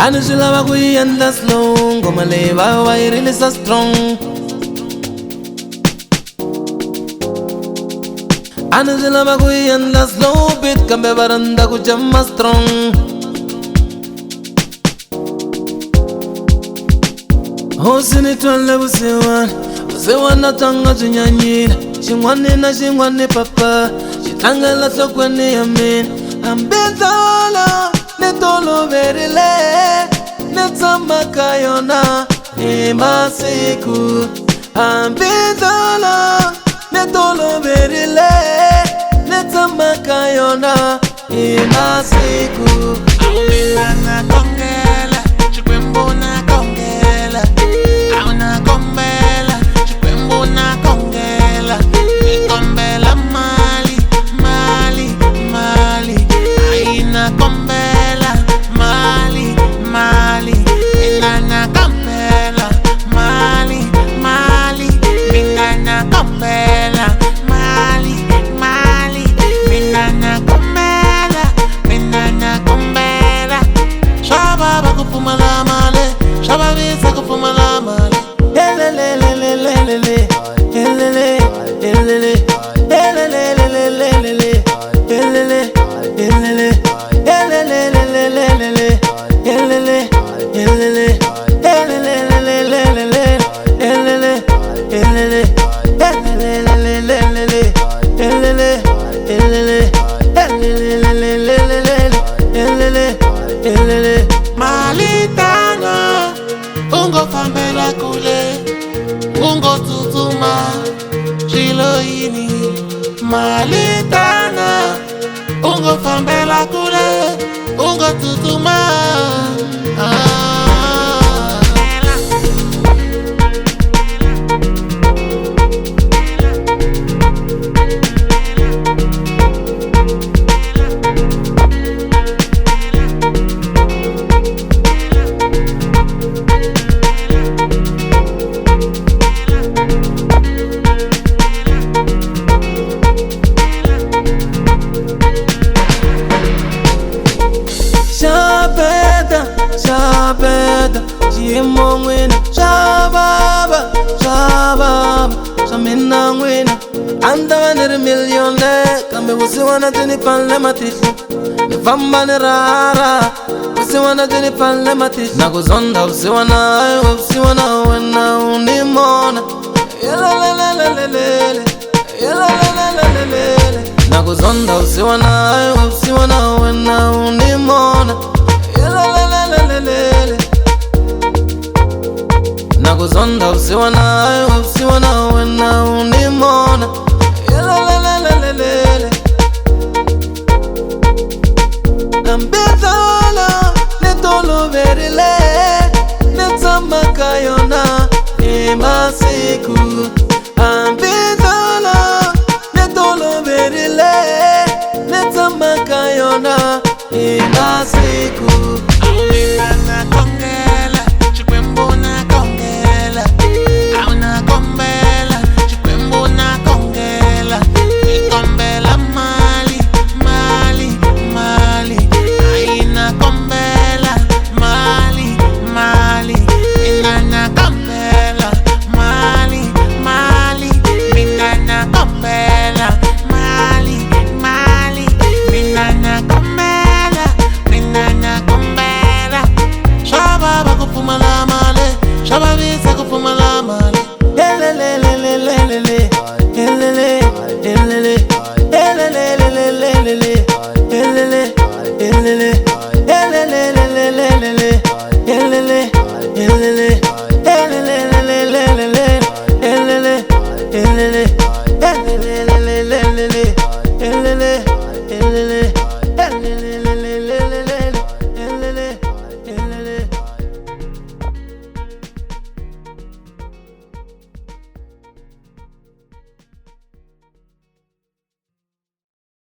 Anishilava kuienda slow, ngoma leva wairilisa strong. Anishilava kuienda slow, beat kambe varanda kujama strong. Hosini twale vusewana tanga chinyanyira. Chingwane na chingwane papa, chitangela sokweni yamin. Ambizala netolo verile, netsama kayona imasiku. Ambizala netolo verile, netsama kayona imasiku. Aunilana kongela, chikwembo na kongela. Auna kombela, chikwembo na kongela. Ikombela mali, mali, mali. Aina kombela, mali, mali. Inana kombela, mali, mali. Minana kombela, mali, mali. Minana kombela, minana kombela. Shaba bakupuma la male, shaba visa kupuma la male. Elelelelelelele, elele, elele, elelelelelelele, elele, elele, elelelelelelele, elele, elele, elelelelelelele, elele, elele, elelelelelelele, elele, elele, elelelelelelele, elele, elele. Malitana, ungo fambela kule, ungo tutuma, chiloini. Malitana, ungo fambela kule, ungo tutuma. Shabeda, Jimo ngwena, Shababa, Shababa, Shamina ngwena. Anda vanere million le, kambe usiwana jeni panle matisi. Nifamba ni rara, usiwana jeni panle matisi. Nakuzonda usiwana wena unimona. Yelelelelelelele, yelelelelelelele. Nakuzonda usiwana wena unimona. Nakuzonda usiwana wena unimona. Elelelelelelele. Ambizala netolo verile, netsama kayona imasiku. Ambizala netolo verile, netsama kayona imasiku. Aunilana kongela, chikwembo na kongela. Auna kombela, chikwembo na kongela. Ikombela mali, mali, mali. Aina kombela, mali, mali. Inana kombela, mali, mali. Minana kombela, mali, mali. Minana kombela, minana kombela. Shaba bakupuma la male, shaba visa kupuma la male. Elelelelelelele, elele, elele, elelelelelelele, elele, elele, elelelelelelele, elele, elele, elelelelelelele, elele, elele, elelelelelelele, elele, elele.